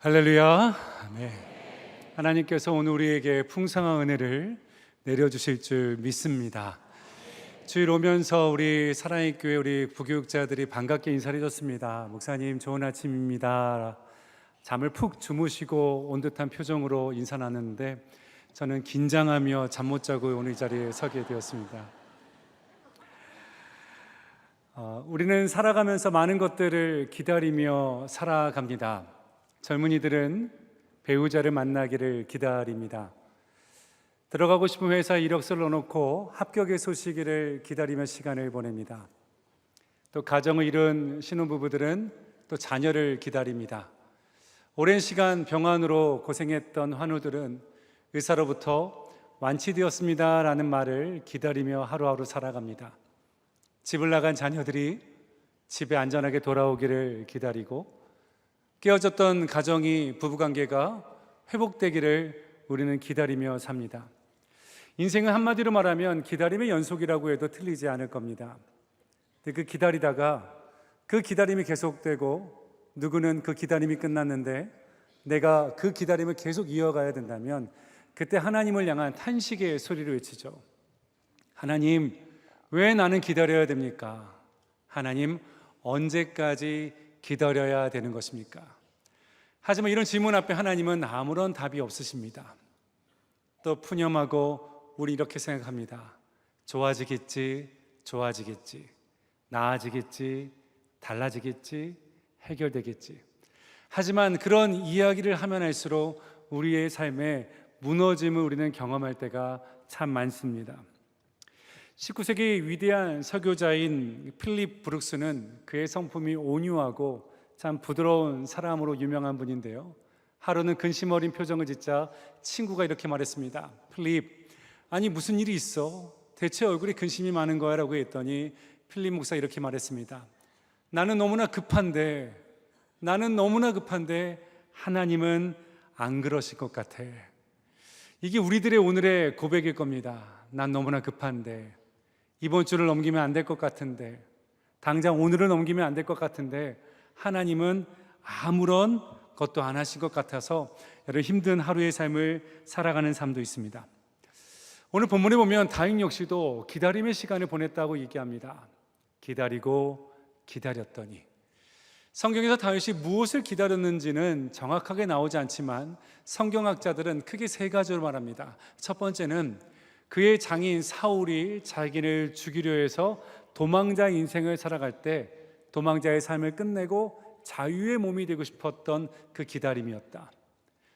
할렐루야. 네. 하나님께서 오늘 우리에게 풍성한 은혜를 내려주실 줄 믿습니다. 주일 오면서 우리 사랑의 교회 우리 부교육자들이 반갑게 인사를 해줬습니다. 목사님 좋은 아침입니다. 잠을 푹 주무시고 온 듯한 표정으로 인사 나눴는데 저는 긴장하며 잠 못 자고 오늘 이 자리에 서게 되었습니다. 우리는 살아가면서 많은 것들을 기다리며 살아갑니다. 젊은이들은 배우자를 만나기를 기다립니다. 들어가고 싶은 회사에 이력서를 넣어놓고 합격의 소식을 기다리며 시간을 보냅니다. 또 가정을 이룬 신혼부부들은 또 자녀를 기다립니다. 오랜 시간 병환으로 고생했던 환우들은 의사로부터 완치되었습니다 라는 말을 기다리며 하루하루 살아갑니다. 집을 나간 자녀들이 집에 안전하게 돌아오기를 기다리고 깨어졌던 가정이 부부관계가 회복되기를 우리는 기다리며 삽니다. 인생은 한마디로 말하면 기다림의 연속이라고 해도 틀리지 않을 겁니다. 근데 기다리다가 그 기다림이 계속되고 누구는 그 기다림이 끝났는데 내가 그 기다림을 계속 이어가야 된다면 그때 하나님을 향한 탄식의 소리를 외치죠. 하나님, 왜 나는 기다려야 됩니까? 하나님, 언제까지 기다려야 되는 것입니까? 하지만 이런 질문 앞에 하나님은 아무런 답이 없으십니다. 또 푸념하고 우리 이렇게 생각합니다. 좋아지겠지, 좋아지겠지, 나아지겠지, 달라지겠지, 해결되겠지. 하지만 그런 이야기를 하면 할수록 우리의 삶에 무너짐을 우리는 경험할 때가 참 많습니다. 19세기 위대한 설교자인 필립 브룩스는 그의 성품이 온유하고 참 부드러운 사람으로 유명한 분인데요, 하루는 근심 어린 표정을 짓자 친구가 이렇게 말했습니다. 필립, 아니 무슨 일이 있어? 대체 얼굴에 근심이 많은 거야? 라고 했더니 필립 목사가 이렇게 말했습니다. 나는 너무나 급한데 하나님은 안 그러실 것 같아. 이게 우리들의 오늘의 고백일 겁니다. 난 너무나 급한데, 이번 주를 넘기면 안 될 것 같은데, 당장 오늘을 넘기면 안 될 것 같은데 하나님은 아무런 것도 안 하신 것 같아서 여러분 힘든 하루의 삶을 살아가는 삶도 있습니다. 오늘 본문에 보면 다윗 역시도 기다림의 시간을 보냈다고 얘기합니다. 기다리고 기다렸더니. 성경에서 다윗이 무엇을 기다렸는지는 정확하게 나오지 않지만 성경학자들은 크게 세 가지로 말합니다. 첫 번째는 그의 장인 사울이 자기를 죽이려 해서 도망자 인생을 살아갈 때 도망자의 삶을 끝내고 자유의 몸이 되고 싶었던 그 기다림이었다.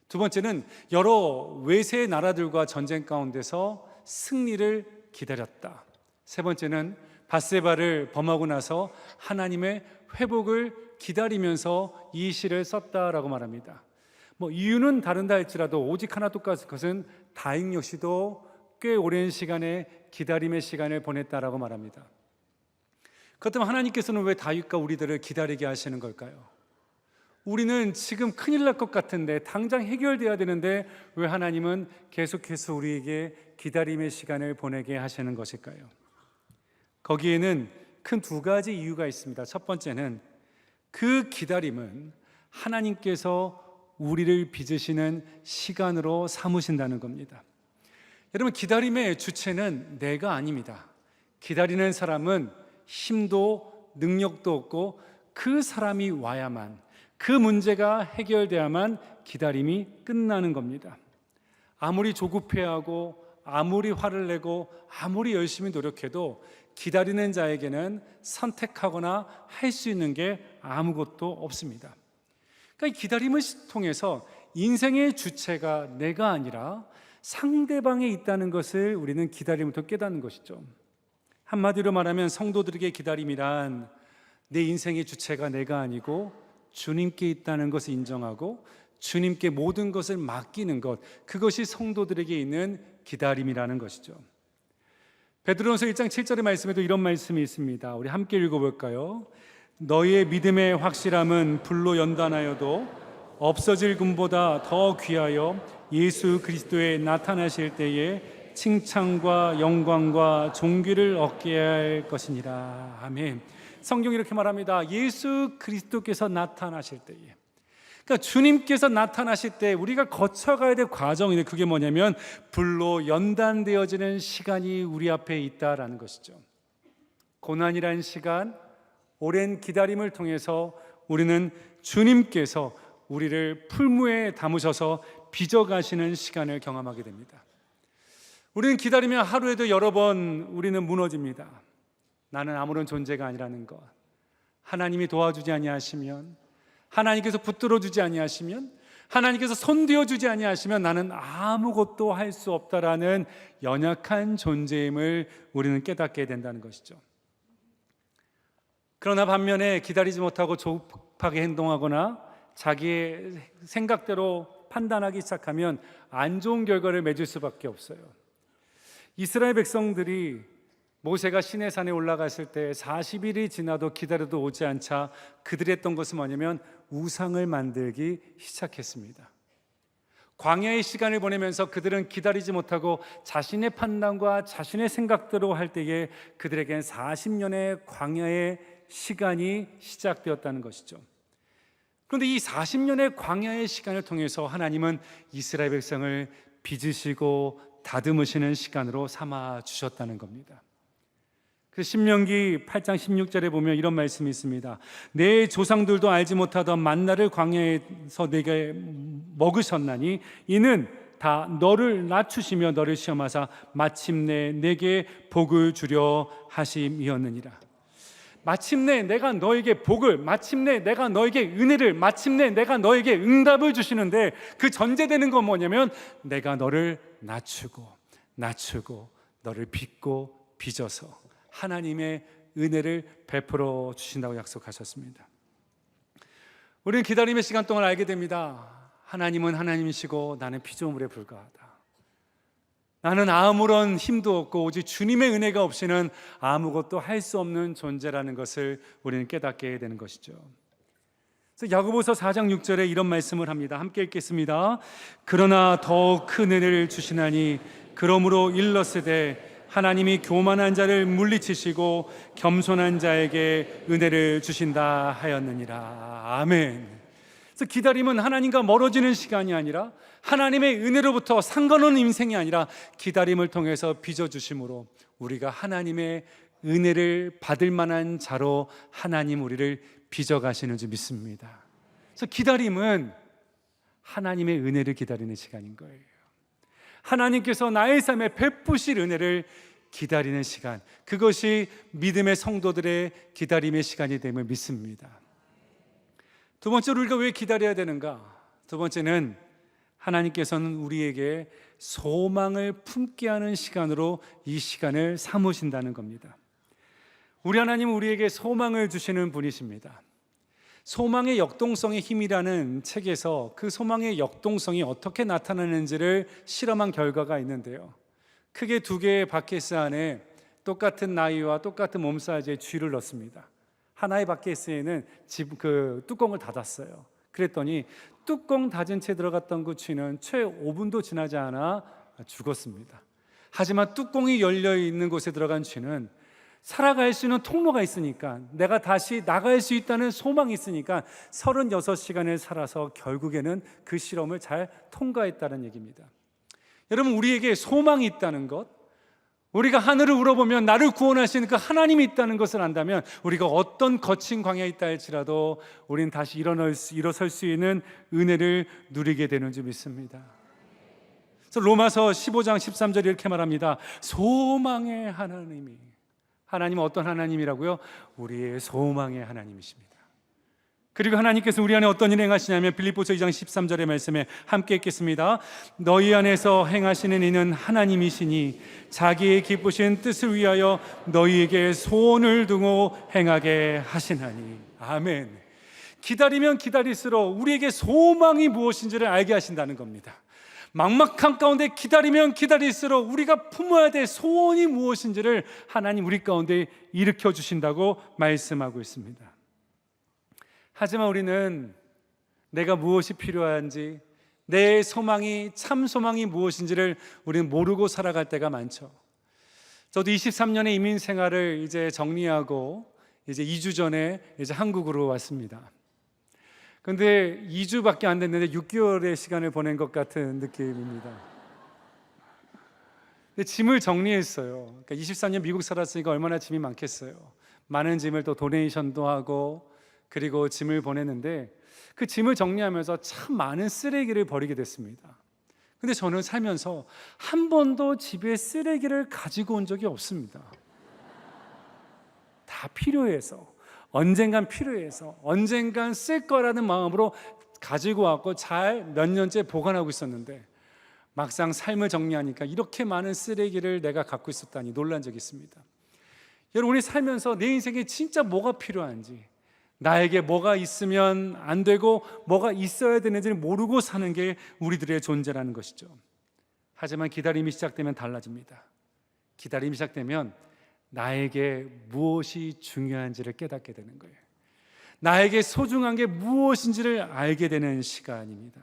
두 번째는 여러 외세 나라들과 전쟁 가운데서 승리를 기다렸다. 세 번째는 밧세바를 범하고 나서 하나님의 회복을 기다리면서 이 시를 썼다라고 말합니다. 이유는 다른다 할지라도 오직 하나 똑같은 것은 다윗 역시도 꽤 오랜 시간의 기다림의 시간을 보냈다라고 말합니다. 그렇다면 하나님께서는 왜 다윗과 우리들을 기다리게 하시는 걸까요? 우리는 지금 큰일 날 것 같은데, 당장 해결돼야 되는데 왜 하나님은 계속해서 우리에게 기다림의 시간을 보내게 하시는 것일까요? 거기에는 큰 두 가지 이유가 있습니다. 첫 번째는 그 기다림은 하나님께서 우리를 빚으시는 시간으로 삼으신다는 겁니다. 여러분, 기다림의 주체는 내가 아닙니다. 기다리는 사람은 힘도 능력도 없고 그 사람이 와야만, 그 문제가 해결돼야만 기다림이 끝나는 겁니다. 아무리 조급해하고 아무리 화를 내고 아무리 열심히 노력해도 기다리는 자에게는 선택하거나 할 수 있는 게 아무것도 없습니다. 그러니까 이 기다림을 통해서 인생의 주체가 내가 아니라 상대방에 있다는 것을 우리는 기다림부터 깨닫는 것이죠. 한마디로 말하면 성도들에게 기다림이란 내 인생의 주체가 내가 아니고 주님께 있다는 것을 인정하고 주님께 모든 것을 맡기는 것, 그것이 성도들에게 있는 기다림이라는 것이죠. 베드로전서 1장 7절의 말씀에도 이런 말씀이 있습니다. 우리 함께 읽어볼까요? 너희의 믿음의 확실함은 불로 연단하여도 없어질 금보다 더 귀하여 예수 그리스도에 나타나실 때에 칭찬과 영광과 존귀를 얻게 할 것이니라. 아멘. 성경이 이렇게 말합니다. 예수 그리스도께서 나타나실 때에, 그러니까 주님께서 나타나실 때 우리가 거쳐가야 될 과정인데, 그게 뭐냐면 불로 연단되어지는 시간이 우리 앞에 있다라는 것이죠. 고난이란 시간, 오랜 기다림을 통해서 우리는 주님께서 우리를 풀무에 담으셔서 빚어가시는 시간을 경험하게 됩니다. 우리는 기다리면 하루에도 여러 번 우리는 무너집니다. 나는 아무런 존재가 아니라는 것, 하나님이 도와주지 아니하시면, 하나님께서 붙들어 주지 아니하시면, 하나님께서 손대어 주지 아니하시면 나는 아무것도 할 수 없다라는 연약한 존재임을 우리는 깨닫게 된다는 것이죠. 그러나 반면에 기다리지 못하고 조급하게 행동하거나 자기의 생각대로 판단하기 시작하면 안 좋은 결과를 맺을 수밖에 없어요. 이스라엘 백성들이 모세가 시내산에 올라갔을 때 40일이 지나도 기다려도 오지 않자 그들이 했던 것은 뭐냐면 우상을 만들기 시작했습니다. 광야의 시간을 보내면서 그들은 기다리지 못하고 자신의 판단과 자신의 생각대로 할 때에 그들에겐 40년의 광야의 시간이 시작되었다는 것이죠. 그런데 이 40년의 광야의 시간을 통해서 하나님은 이스라엘 백성을 빚으시고 다듬으시는 시간으로 삼아 주셨다는 겁니다. 그 신명기 8장 16절에 보면 이런 말씀이 있습니다. 내 조상들도 알지 못하던 만나를 광야에서 내게 먹으셨나니 이는 다 너를 낮추시며 너를 시험하사 마침내 내게 복을 주려 하심이었느니라. 마침내 내가 너에게 복을, 마침내 내가 너에게 은혜를, 마침내 내가 너에게 응답을 주시는데 그 전제되는 건 뭐냐면 내가 너를 낮추고 너를 빚고 빚어서 하나님의 은혜를 베풀어 주신다고 약속하셨습니다. 우리는 기다림의 시간 동안 알게 됩니다. 하나님은 하나님이시고 나는 피조물에 불과하다. 나는 아무런 힘도 없고 오직 주님의 은혜가 없이는 아무것도 할 수 없는 존재라는 것을 우리는 깨닫게 되는 것이죠. 그래서 야고보서 4장 6절에 이런 말씀을 합니다. 함께 읽겠습니다. 그러나 더 큰 은혜를 주시나니 그러므로 일렀으되 하나님이 교만한 자를 물리치시고 겸손한 자에게 은혜를 주신다 하였느니라. 아멘. 그래서 기다림은 하나님과 멀어지는 시간이 아니라 하나님의 은혜로부터 상관없는 인생이 아니라 기다림을 통해서 빚어주심으로 우리가 하나님의 은혜를 받을 만한 자로 하나님 우리를 빚어가시는 줄 믿습니다. 그래서 기다림은 하나님의 은혜를 기다리는 시간인 거예요. 하나님께서 나의 삶에 베푸실 은혜를 기다리는 시간, 그것이 믿음의 성도들의 기다림의 시간이 됨을 믿습니다. 두 번째로 우리가 왜 기다려야 되는가? 두 번째는 하나님께서는 우리에게 소망을 품게 하는 시간으로 이 시간을 삼으신다는 겁니다. 우리 하나님은 우리에게 소망을 주시는 분이십니다. 소망의 역동성의 힘이라는 책에서 그 소망의 역동성이 어떻게 나타나는지를 실험한 결과가 있는데요, 크게 두 개의 바켓스 안에 똑같은 나이와 똑같은 몸 사이즈의 쥐를 넣습니다. 하나의 바켓스에는 뚜껑을 닫았어요. 그랬더니 뚜껑 닫은 채 들어갔던 그 쥐는 채 5분도 지나지 않아 죽었습니다. 하지만 뚜껑이 열려있는 곳에 들어간 쥐는 살아갈 수 있는 통로가 있으니까, 내가 다시 나갈 수 있다는 소망이 있으니까 36시간을 살아서 결국에는 그 실험을 잘 통과했다는 얘기입니다. 여러분, 우리에게 소망이 있다는 것, 우리가 하늘을 우러보면 나를 구원하시는 그 하나님이 있다는 것을 안다면 우리가 어떤 거친 광야에 있다 할지라도 우리는 다시 일어설 수 있는 은혜를 누리게 되는 줄 믿습니다. 그래서 로마서 15장 13절에 이렇게 말합니다. 소망의 하나님이, 하나님은 어떤 하나님이라고요? 우리의 소망의 하나님이십니다. 그리고 하나님께서 우리 안에 어떤 일을 행하시냐면 빌립보서 2장 13절의 말씀에 함께 읽겠습니다. 너희 안에서 행하시는 이는 하나님이시니 자기의 기쁘신 뜻을 위하여 너희에게 소원을 두고 행하게 하시나니. 아멘. 기다리면 기다릴수록 우리에게 소망이 무엇인지를 알게 하신다는 겁니다. 막막한 가운데 기다리면 기다릴수록 우리가 품어야 될 소원이 무엇인지를 하나님 우리 가운데 일으켜 주신다고 말씀하고 있습니다. 하지만 우리는 내가 무엇이 필요한지, 내 소망이 참 소망이 무엇인지를 우리는 모르고 살아갈 때가 많죠. 저도 23년의 이민 생활을 이제 정리하고 이제 2주 전에 이제 한국으로 왔습니다. 근데 2주밖에 안 됐는데 6개월의 시간을 보낸 것 같은 느낌입니다. 근데 짐을 정리했어요. 그러니까 23년 미국 살았으니까 얼마나 짐이 많겠어요. 많은 짐을 또 도네이션도 하고 그리고 짐을 보냈는데 그 짐을 정리하면서 참 많은 쓰레기를 버리게 됐습니다. 근데 저는 살면서 한 번도 집에 쓰레기를 가지고 온 적이 없습니다. 다 필요해서, 언젠간 필요해서, 언젠간 쓸 거라는 마음으로 가지고 왔고 잘 몇 년째 보관하고 있었는데 막상 삶을 정리하니까 이렇게 많은 쓰레기를 내가 갖고 있었다니 놀란 적이 있습니다. 여러분이 살면서 내 인생에 진짜 뭐가 필요한지, 나에게 뭐가 있으면 안 되고 뭐가 있어야 되는지를 모르고 사는 게 우리들의 존재라는 것이죠. 하지만 기다림이 시작되면 달라집니다. 기다림이 시작되면 나에게 무엇이 중요한지를 깨닫게 되는 거예요. 나에게 소중한 게 무엇인지를 알게 되는 시간입니다.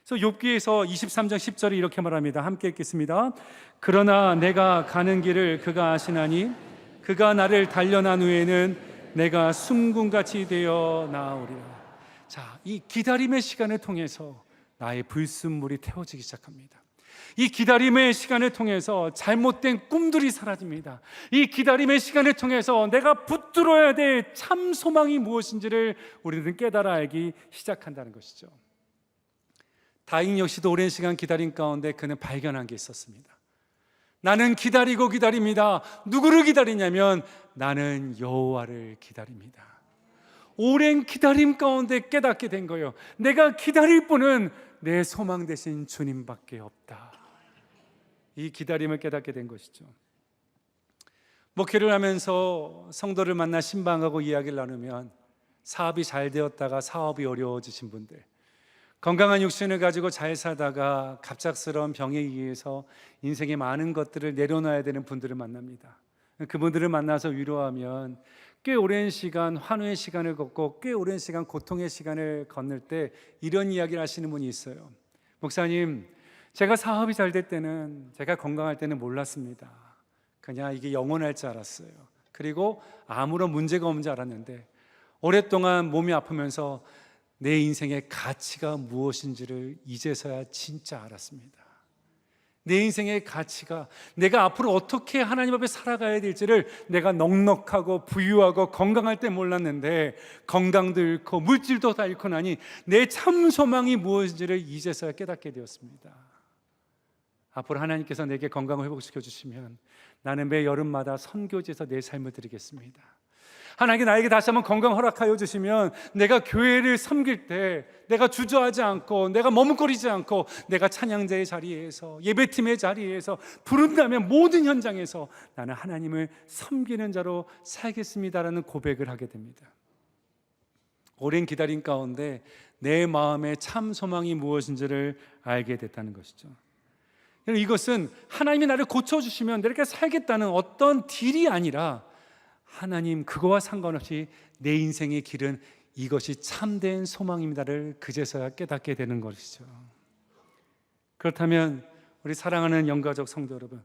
그래서 욥기에서 23장 10절에 이렇게 말합니다. 함께 읽겠습니다. 그러나 내가 가는 길을 그가 아시나니 그가 나를 단련한 후에는 내가 숨군같이 되어 나아오리라. 자, 이 기다림의 시간을 통해서 나의 불순물이 태워지기 시작합니다. 이 기다림의 시간을 통해서 잘못된 꿈들이 사라집니다. 이 기다림의 시간을 통해서 내가 붙들어야 될 참 소망이 무엇인지를 우리는 깨달아 알기 시작한다는 것이죠. 다윗 역시도 오랜 시간 기다림 가운데 그는 발견한 게 있었습니다. 나는 기다리고 기다립니다. 누구를 기다리냐면 나는 여호와를 기다립니다. 오랜 기다림 가운데 깨닫게 된 거예요. 내가 기다릴 분은 내 소망 되신 주님밖에 없다. 이 기다림을 깨닫게 된 것이죠. 목회를 하면서 성도를 만나 신방하고 이야기를 나누면 사업이 잘 되었다가 사업이 어려워지신 분들, 건강한 육신을 가지고 잘 살다가 갑작스러운 병에 의해서 인생의 많은 것들을 내려놔야 되는 분들을 만납니다. 그분들을 만나서 위로하면 꽤 오랜 시간 환우의 시간을 걷고 꽤 오랜 시간 고통의 시간을 건널 때 이런 이야기를 하시는 분이 있어요. 목사님, 제가 사업이 잘 될 때는, 제가 건강할 때는 몰랐습니다. 그냥 이게 영원할 줄 알았어요. 그리고 아무런 문제가 없는 줄 알았는데 오랫동안 몸이 아프면서 내 인생의 가치가 무엇인지를 이제서야 진짜 알았습니다. 내 인생의 가치가, 내가 앞으로 어떻게 하나님 앞에 살아가야 될지를 내가 넉넉하고 부유하고 건강할 때 몰랐는데 건강도 잃고 물질도 다 잃고 나니 내 참 소망이 무엇인지를 이제서야 깨닫게 되었습니다. 앞으로 하나님께서 내게 건강을 회복시켜 주시면 나는 매 여름마다 선교지에서 내 삶을 드리겠습니다. 하나님께 나에게 다시 한번 건강 허락하여 주시면 내가 교회를 섬길 때 내가 주저하지 않고 내가 머뭇거리지 않고 내가 찬양자의 자리에서 예배팀의 자리에서 부른다면 모든 현장에서 나는 하나님을 섬기는 자로 살겠습니다라는 고백을 하게 됩니다. 오랜 기다림 가운데 내 마음의 참 소망이 무엇인지를 알게 됐다는 것이죠. 이것은 하나님이 나를 고쳐주시면 내가 살겠다는 어떤 딜이 아니라 하나님 그거와 상관없이 내 인생의 길은 이것이 참된 소망입니다를 그제서야 깨닫게 되는 것이죠. 그렇다면 우리 사랑하는 영가족 성도 여러분,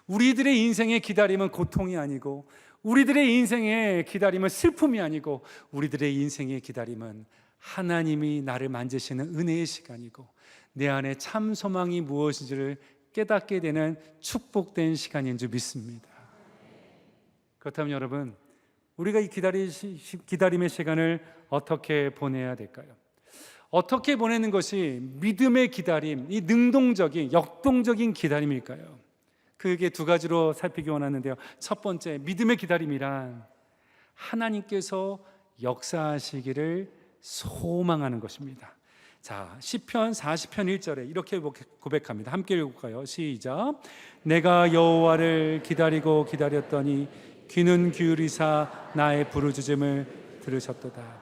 우리들의 인생의 기다림은 고통이 아니고 우리들의 인생의 기다림은 슬픔이 아니고 우리들의 인생의 기다림은 하나님이 나를 만지시는 은혜의 시간이고 내 안에 참 소망이 무엇인지를 깨닫게 되는 축복된 시간인 줄 믿습니다. 그렇다면 여러분, 우리가 이 기다림의 시간을 어떻게 보내야 될까요? 어떻게 보내는 것이 믿음의 기다림, 이 능동적인, 역동적인 기다림일까요? 그게 두 가지로 살피기 원하는데요. 첫 번째, 믿음의 기다림이란 하나님께서 역사하시기를 소망하는 것입니다. 자, 시편 40편 1절에 이렇게 고백합니다. 함께 읽을까요? 시작. 내가 여호와를 기다리고 기다렸더니 귀는 기울이사 나의 부르짖음을 들으셨도다.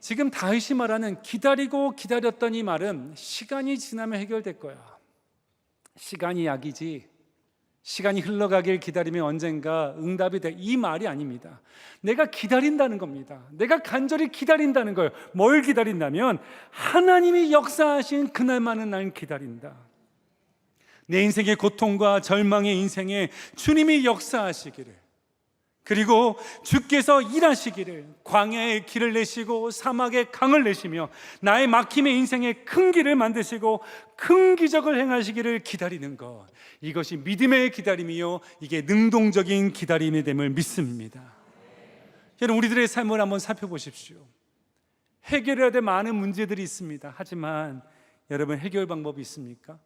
지금 다윗이 말하는 기다리고 기다렸던 이 말은 시간이 지나면 해결될 거야. 시간이 약이지 시간이 흘러가길 기다리면 언젠가 응답이 돼, 이 말이 아닙니다. 내가 기다린다는 겁니다. 내가 간절히 기다린다는 거예요. 뭘 기다린다면 하나님이 역사하신 그날만은 나는 기다린다. 내 인생의 고통과 절망의 인생에 주님이 역사하시기를, 그리고 주께서 일하시기를 광야에 길을 내시고 사막에 강을 내시며 나의 막힘의 인생에 큰 길을 만드시고 큰 기적을 행하시기를 기다리는 것, 이것이 믿음의 기다림이요 이게 능동적인 기다림이 됨을 믿습니다. 여러분, 우리들의 삶을 한번 살펴보십시오. 해결해야 될 많은 문제들이 있습니다. 하지만 여러분, 해결 방법이 있습니까?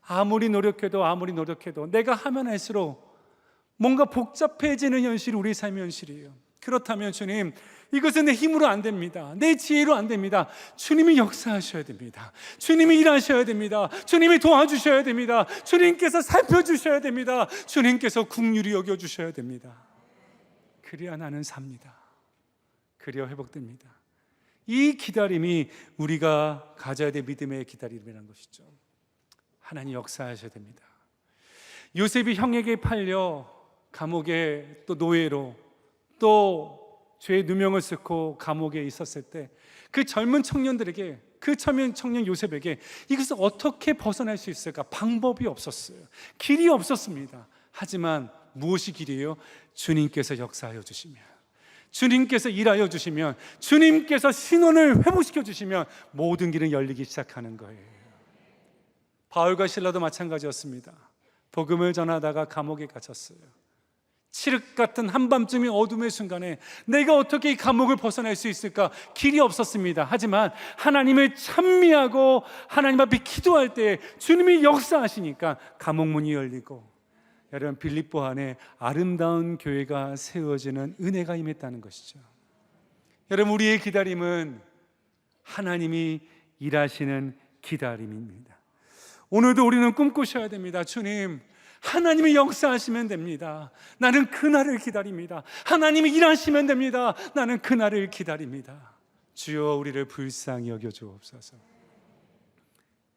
아무리 노력해도 내가 하면 할수록 뭔가 복잡해지는 현실이 우리 삶의 현실이에요. 그렇다면 주님, 이것은 내 힘으로 안 됩니다. 내 지혜로 안 됩니다. 주님이 역사하셔야 됩니다. 주님이 일하셔야 됩니다. 주님이 도와주셔야 됩니다. 주님께서 살펴주셔야 됩니다. 주님께서 긍휼히 여겨주셔야 됩니다. 그래야 나는 삽니다. 그래야 회복됩니다. 이 기다림이 우리가 가져야 될 믿음의 기다림이라는 것이죠. 하나님 역사하셔야 됩니다. 요셉이 형에게 팔려 감옥에 또 노예로 또 죄의 누명을 쓰고 감옥에 있었을 때 그 젊은 청년들에게, 그 젊은 청년 요셉에게 이것을 어떻게 벗어날 수 있을까? 방법이 없었어요. 길이 없었습니다. 하지만 무엇이 길이에요? 주님께서 역사하여 주시면, 주님께서 일하여 주시면, 주님께서 신원을 회복시켜 주시면 모든 길은 열리기 시작하는 거예요. 바울과 실라도 마찬가지였습니다. 복음을 전하다가 감옥에 갇혔어요. 칠흑 같은 한밤중의 어둠의 순간에 내가 어떻게 이 감옥을 벗어날 수 있을까? 길이 없었습니다. 하지만 하나님을 찬미하고 하나님 앞에 기도할 때 주님이 역사하시니까 감옥 문이 열리고, 여러분, 빌립보 안에 아름다운 교회가 세워지는 은혜가 임했다는 것이죠. 여러분, 우리의 기다림은 하나님이 일하시는 기다림입니다. 오늘도 우리는 꿈꾸셔야 됩니다. 주님, 하나님이 역사하시면 됩니다. 나는 그날을 기다립니다. 하나님이 일하시면 됩니다. 나는 그날을 기다립니다. 주여, 우리를 불쌍히 여겨주옵소서.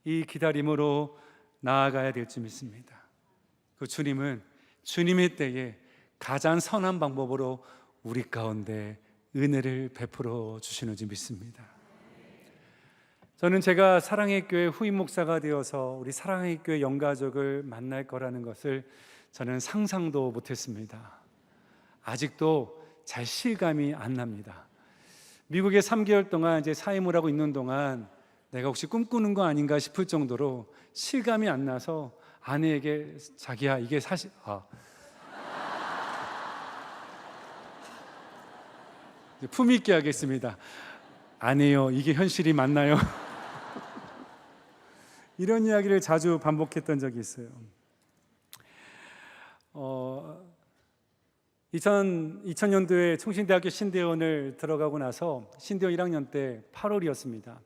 이 기다림으로 나아가야 될 줄 믿습니다. 그 주님은 주님의 때에 가장 선한 방법으로 우리 가운데 은혜를 베풀어 주시는 줄 믿습니다. 저는 제가 사랑의 교회 후임 목사가 되어서 우리 사랑의 교회 영가족을 만날 거라는 것을 저는 상상도 못했습니다. 아직도 잘 실감이 안 납니다. 미국에 3개월 동안 이제 사임을 하고 있는 동안 내가 혹시 꿈꾸는 거 아닌가 싶을 정도로 실감이 안 나서 아내에게, 자기야, 이게 사실 품위 있게 하겠습니다. 아니에요, 이게 현실이 맞나요? 이런 이야기를 자주 반복했던 적이 있어요. 2000년도에 총신대학교 신대원을 들어가고 나서 신대원 1학년 때 8월이었습니다.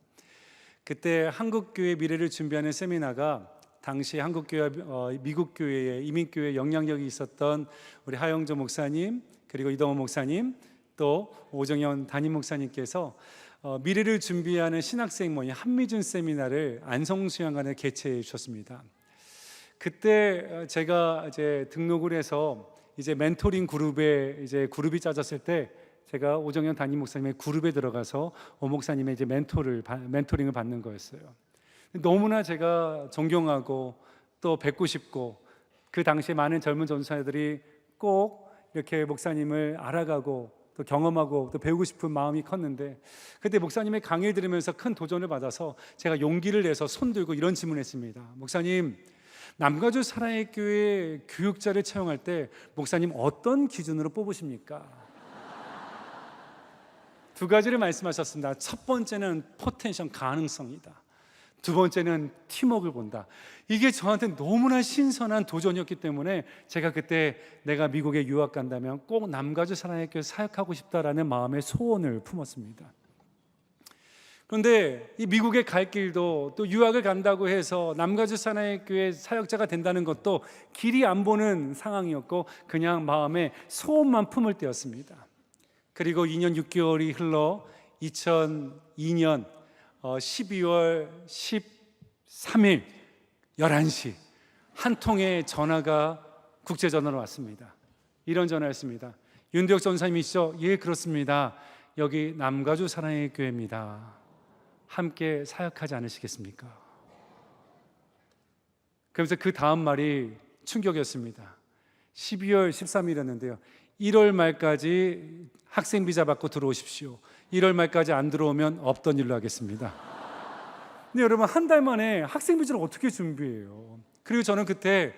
그때 한국교회 미래를 준비하는 세미나가 당시 한국교회, 미국교회의 이민교회 영향력이 있었던 우리 하영조 목사님, 그리고 이동원 목사님, 또 오정현 담임 목사님께서 미래를 준비하는 신학생 모임 한미준 세미나를 안성수양관에 개최해 주셨습니다. 그때 제가 이제 등록을 해서 이제 멘토링 그룹에 이제 그룹이 짜졌을 때 제가 오정현 담임 목사님의 그룹에 들어가서 오 목사님의 이제 멘토링을 받는 거였어요. 너무나 제가 존경하고 또 뵙고 싶고, 그 당시에 많은 젊은 전도사들이 꼭 이렇게 목사님을 알아가고 또 경험하고 또 배우고 싶은 마음이 컸는데, 그때 목사님의 강의를 들으면서 큰 도전을 받아서 제가 용기를 내서 손들고 이런 질문을 했습니다. 목사님, 남가주 사랑의 교회 교육자를 채용할 때 목사님 어떤 기준으로 뽑으십니까? 두 가지를 말씀하셨습니다. 첫 번째는 포텐셜, 가능성이다. 두 번째는 팀워크를 본다. 이게 저한테 너무나 신선한 도전이었기 때문에 제가 그때 내가 미국에 유학 간다면 꼭 남가주 사랑의 교회 사역하고 싶다라는 마음의 소원을 품었습니다. 그런데 이 미국에 갈 길도, 또 유학을 간다고 해서 남가주 사랑의 교회 사역자가 된다는 것도 길이 안 보는 상황이었고, 그냥 마음에 소원만 품을 때였습니다. 그리고 2년 6개월이 흘러 2002년 12월 13일 11시 한 통의 전화가 국제전화로 왔습니다. 이런 전화였습니다. 윤대혁 전사님이시죠? 예, 그렇습니다. 여기 남가주 사랑의 교회입니다. 함께 사역하지 않으시겠습니까? 그러면서 그 다음 말이 충격이었습니다. 12월 13일이었는데요 1월 말까지 학생 비자 받고 들어오십시오. 1월 말까지 안 들어오면 없던 일로 하겠습니다. 근데 여러분, 한 달 만에 학생 비자를 어떻게 준비해요? 그리고 저는 그때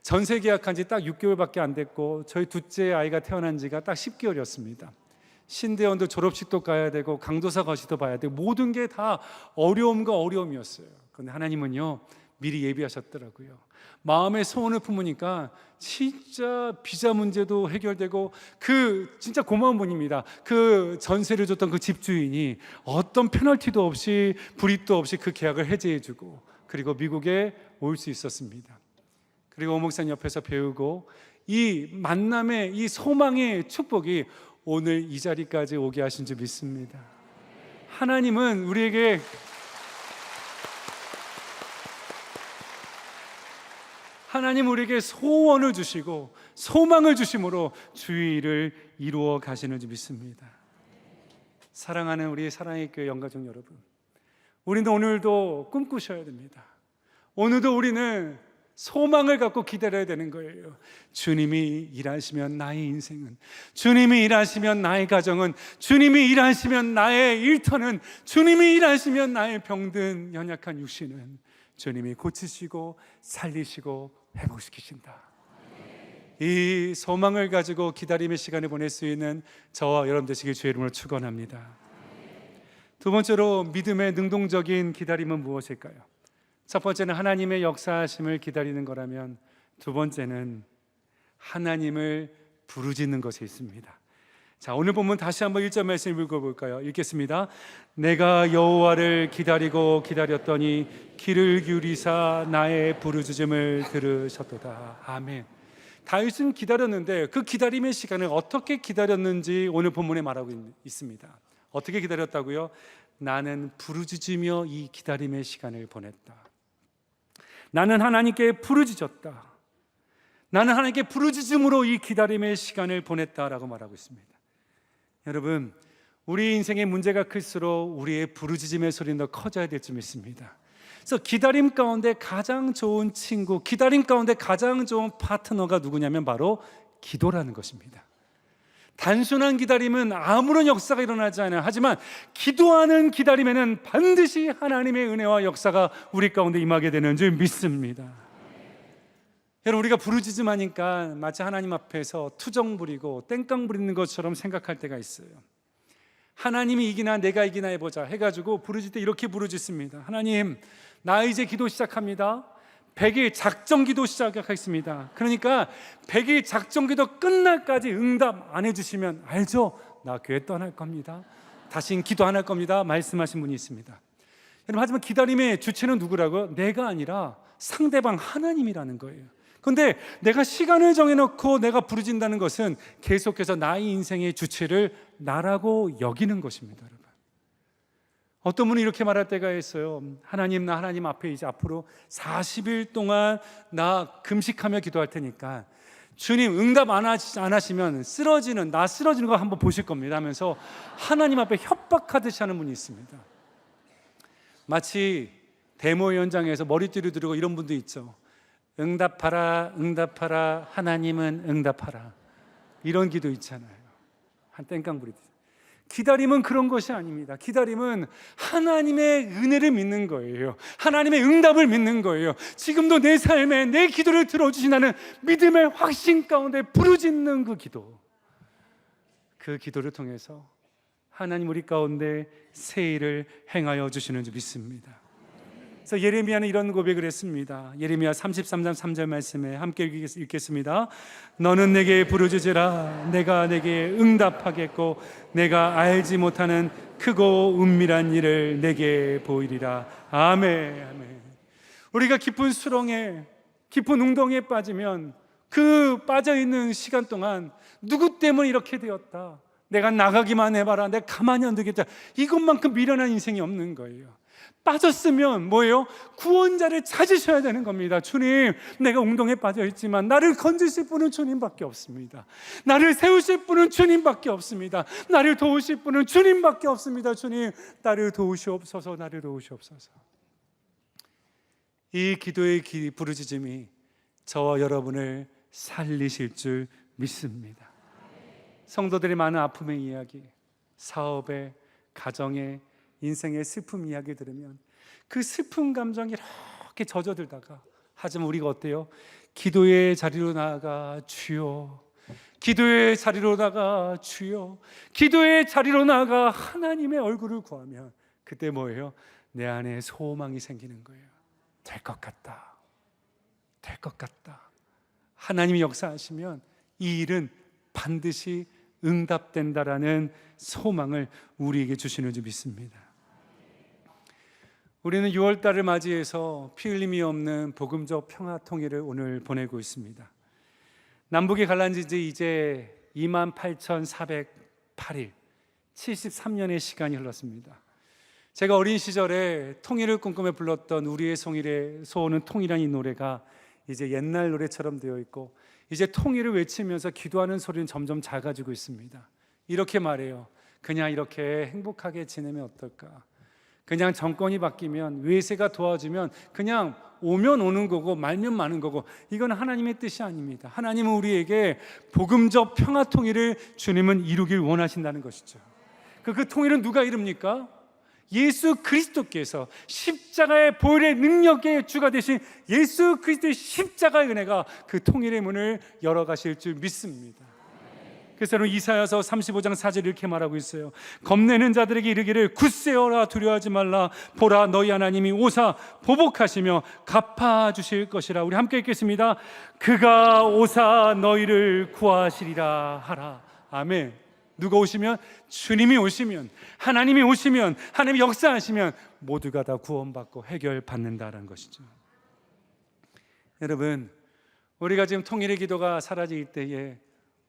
전세 계약한 지 딱 6개월밖에 안 됐고 저희 둘째 아이가 태어난 지가 딱 10개월이었습니다. 신대원도 졸업식도 가야 되고 강도사 거시도 봐야 되고 모든 게 다 어려움과 어려움이었어요. 그런데 하나님은요, 미리 예비하셨더라고요. 마음의 소원을 품으니까 진짜 비자 문제도 해결되고, 그 진짜 고마운 분입니다. 그 전세를 줬던 그 집주인이 어떤 페널티도 없이 불이익도 없이 그 계약을 해제해주고, 그리고 미국에 올 수 있었습니다. 그리고 오 목사님 옆에서 배우고, 이 만남의 이 소망의 축복이 오늘 이 자리까지 오게 하신 줄 믿습니다. 하나님은 우리에게 소원을 주시고 소망을 주심으로 주의 일을 이루어 가시는 줄 믿습니다. 사랑하는 우리 사랑의 교회 영가족 여러분, 우리는 오늘도 꿈꾸셔야 됩니다. 오늘도 우리는 소망을 갖고 기다려야 되는 거예요. 주님이 일하시면 나의 인생은, 주님이 일하시면 나의 가정은, 주님이 일하시면 나의 일터는, 주님이 일하시면 나의 병든 연약한 육신은 주님이 고치시고 살리시고 회복시키신다. 이 소망을 가지고 기다림의 시간을 보낼 수 있는 저와 여러분 되시길 주의 이름으로 축원합니다. 두 번째로 믿음의 능동적인 기다림은 무엇일까요? 첫 번째는 하나님의 역사하심을 기다리는 거라면, 두 번째는 하나님을 부르짖는 것이 있습니다. 자, 오늘 본문 다시 한번 1절 말씀 읽어볼까요? 읽겠습니다. 내가 여호와를 기다리고 기다렸더니 귀를 기울이사 나의 부르짖음을 들으셨도다. 아멘. 다윗은 기다렸는데 그 기다림의 시간을 어떻게 기다렸는지 오늘 본문에 말하고 있습니다. 어떻게 기다렸다고요? 나는 부르짖으며 이 기다림의 시간을 보냈다. 나는 하나님께 부르짖었다. 나는 하나님께 부르짖음으로 이 기다림의 시간을 보냈다라고 말하고 있습니다. 여러분, 우리 인생의 문제가 클수록 우리의 부르짖음의 소리는 더 커져야 될 줄 믿습니다. 그래서 기다림 가운데 가장 좋은 친구, 기다림 가운데 가장 좋은 파트너가 누구냐면 바로 기도라는 것입니다. 단순한 기다림은 아무런 역사가 일어나지 않아요. 하지만 기도하는 기다림에는 반드시 하나님의 은혜와 역사가 우리 가운데 임하게 되는 줄 믿습니다. 여러분, 우리가 부르짖음하니까 마치 하나님 앞에서 투정 부리고 땡깡 부리는 것처럼 생각할 때가 있어요. 하나님이 이기나 내가 이기나 해보자 해가지고 부르짖을 때 이렇게 부르짖습니다. 하나님, 나 이제 기도 시작합니다. 100일 작정 기도 시작하겠습니다. 그러니까 100일 작정 기도 끝날까지 응답 안 해주시면 알죠? 나 교회 떠날 겁니다. 다신 기도 안 할 겁니다. 말씀하신 분이 있습니다. 여러분, 하지만 기다림의 주체는 누구라고요? 내가 아니라 상대방 하나님이라는 거예요. 그런데 내가 시간을 정해놓고 내가 부르짖는다는 것은 계속해서 나의 인생의 주체를 나라고 여기는 것입니다. 여러분, 어떤 분은 이렇게 말할 때가 있어요. 하나님, 나 하나님 앞에 이제 앞으로 40일 동안 나 금식하며 기도할 테니까 주님 응답 안 하시면 쓰러지는 거 한번 보실 겁니다 하면서 하나님 앞에 협박하듯이 하는 분이 있습니다. 마치 데모 현장에서 머리띠를 두르고 이런 분도 있죠. 응답하라, 응답하라, 하나님은 응답하라. 이런 기도 있잖아요. 한 땡깡 부리듯이. 기다림은 그런 것이 아닙니다. 기다림은 하나님의 은혜를 믿는 거예요. 하나님의 응답을 믿는 거예요. 지금도 내 삶에 내 기도를 들어주신다는 믿음의 확신 가운데 부르짖는 그 기도, 그 기도를 통해서 하나님 우리 가운데 새 일을 행하여 주시는 줄 믿습니다. 그래서 예레미야는 이런 고백을 했습니다. 예레미야 33장 3절 말씀에 함께 읽겠습니다. 너는 내게 부르짖으라. 내가 내게 응답하겠고 내가 알지 못하는 크고 은밀한 일을 내게 보이리라. 아멘. 아멘. 우리가 깊은 수렁에, 깊은 웅덩이에 빠지면 그 빠져있는 시간 동안 누구 때문에 이렇게 되었다, 내가 나가기만 해봐라, 내가 가만히 안 두겠다, 이것만큼 미련한 인생이 없는 거예요. 빠졌으면 뭐예요? 구원자를 찾으셔야 되는 겁니다. 주님, 내가 웅덩이에 빠져있지만 나를 건지실 분은 주님밖에 없습니다. 나를 세우실 분은 주님밖에 없습니다. 나를 도우실 분은 주님밖에 없습니다. 주님, 나를 도우시옵소서, 나를 도우시옵소서. 이 기도의 부르짖음이 저와 여러분을 살리실 줄 믿습니다. 성도들의 많은 아픔의 이야기, 사업의, 가정의, 인생의 슬픔 이야기 들으면 그 슬픈 감정이 이렇게 젖어들다가, 하지만 우리가 어때요? 기도의 자리로 나아가 주여, 기도의 자리로 나아가 주여, 기도의 자리로 나아가 하나님의 얼굴을 구하면 그때 뭐예요? 내 안에 소망이 생기는 거예요. 될 것 같다, 될 것 같다. 하나님이 역사하시면 이 일은 반드시 응답된다라는 소망을 우리에게 주시는 줄 믿습니다. 우리는 6월달을 맞이해서 피 흘림이 없는 복음적 평화통일을 오늘 보내고 있습니다. 남북이 갈라진 지 이제 28,408일, 73년의 시간이 흘렀습니다. 제가 어린 시절에 통일을 꿈꾸며 불렀던 우리의 송일의 소원은 통일한 이 노래가 이제 옛날 노래처럼 되어 있고, 이제 통일을 외치면서 기도하는 소리는 점점 작아지고 있습니다. 이렇게 말해요. 그냥 이렇게 행복하게 지내면 어떨까? 그냥 정권이 바뀌면, 외세가 도와주면 그냥 오면 오는 거고 말면 마는 거고, 이건 하나님의 뜻이 아닙니다. 하나님은 우리에게 복음적 평화 통일을 주님은 이루길 원하신다는 것이죠. 그 통일은 누가 이룹니까? 예수 그리스도께서 십자가의 보혈의 능력의 주가 되신 예수 그리스도의 십자가의 은혜가 그 통일의 문을 열어가실 줄 믿습니다. 그래서 이사야서 35장 4절 이렇게 말하고 있어요. 겁내는 자들에게 이르기를 굳세어라, 두려워하지 말라. 보라, 너희 하나님이 오사 보복하시며 갚아주실 것이라. 우리 함께 읽겠습니다. 그가 오사 너희를 구하시리라 하라. 아멘. 누가 오시면? 주님이 오시면, 하나님이 오시면, 하나님이 역사하시면 모두가 다 구원받고 해결받는다는 것이죠. 여러분, 우리가 지금 통일의 기도가 사라질 때에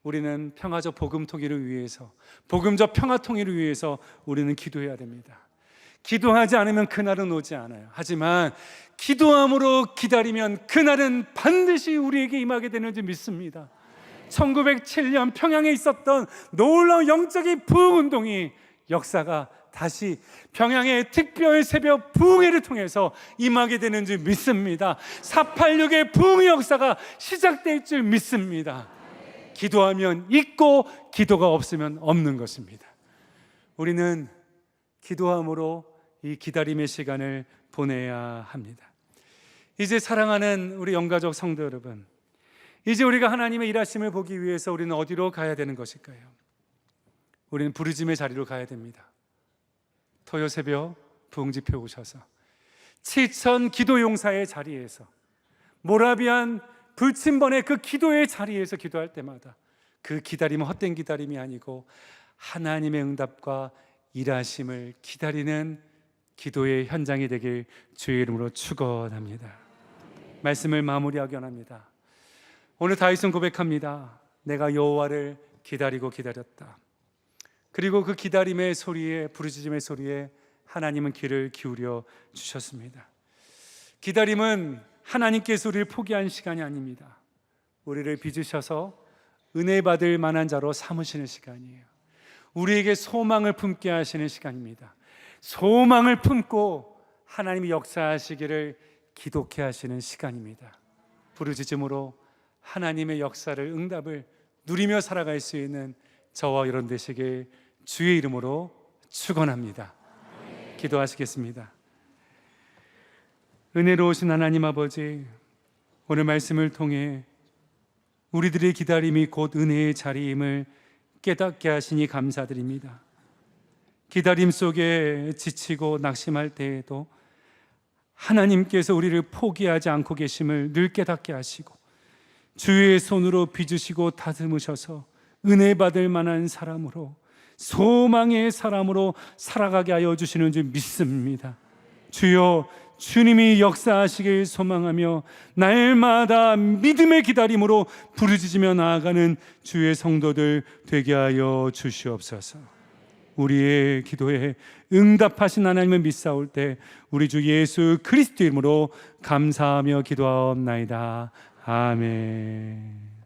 우리는 평화적 복음 통일을 위해서, 복음적 평화 통일을 위해서 우리는 기도해야 됩니다. 기도하지 않으면 그날은 오지 않아요. 하지만 기도함으로 기다리면 그날은 반드시 우리에게 임하게 되는 줄 믿습니다. 1907년 평양에 있었던 놀라운 영적인 부흥운동이 역사가 다시 평양의 특별 새벽 부흥회를 통해서 임하게 되는 줄 믿습니다. 486의 부흥의 역사가 시작될 줄 믿습니다. 기도하면 있고 기도가 없으면 없는 것입니다. 우리는 기도함으로 이 기다림의 시간을 보내야 합니다. 이제 사랑하는 우리 영가족 성도 여러분, 이제 우리가 하나님의 일하심을 보기 위해서 우리는 어디로 가야 되는 것일까요? 우리는 부르심의 자리로 가야 됩니다. 토요 새벽 부흥집회 오셔서 7천 기도용사의 자리에서, 모라비안 불침번의 그 기도의 자리에서 기도할 때마다 그 기다림은 헛된 기다림이 아니고 하나님의 응답과 일하심을 기다리는 기도의 현장이 되길 주의 이름으로 축원합니다. 말씀을 마무리하기 원합니다. 오늘 다윗은 고백합니다. 내가 여호와를 기다리고 기다렸다. 그리고 그 기다림의 소리에, 부르짖음의 소리에 하나님은 귀를 기울여 주셨습니다. 기다림은 하나님께서 우리를 포기한 시간이 아닙니다. 우리를 빚으셔서 은혜 받을 만한 자로 삼으시는 시간이에요. 우리에게 소망을 품게 하시는 시간입니다. 소망을 품고 하나님이 역사하시기를 기독해 하시는 시간입니다. 부르짖음으로 하나님의 역사를, 응답을 누리며 살아갈 수 있는 저와 여러분 되시길 주의 이름으로 축원합니다. 기도하시겠습니다. 은혜로우신 하나님 아버지, 오늘 말씀을 통해 우리들의 기다림이 곧 은혜의 자리임을 깨닫게 하시니 감사드립니다. 기다림 속에 지치고 낙심할 때에도 하나님께서 우리를 포기하지 않고 계심을 늘 깨닫게 하시고 주의 손으로 빚으시고 다듬으셔서 은혜 받을 만한 사람으로, 소망의 사람으로 살아가게 하여 주시는 줄 믿습니다. 주여, 주님이 역사하시길 소망하며 날마다 믿음의 기다림으로 부르짖으며 나아가는 주의 성도들 되게 하여 주시옵소서. 우리의 기도에 응답하신 하나님을 믿사올 때 우리 주 예수 그리스도 이름으로 감사하며 기도하옵나이다. 아멘.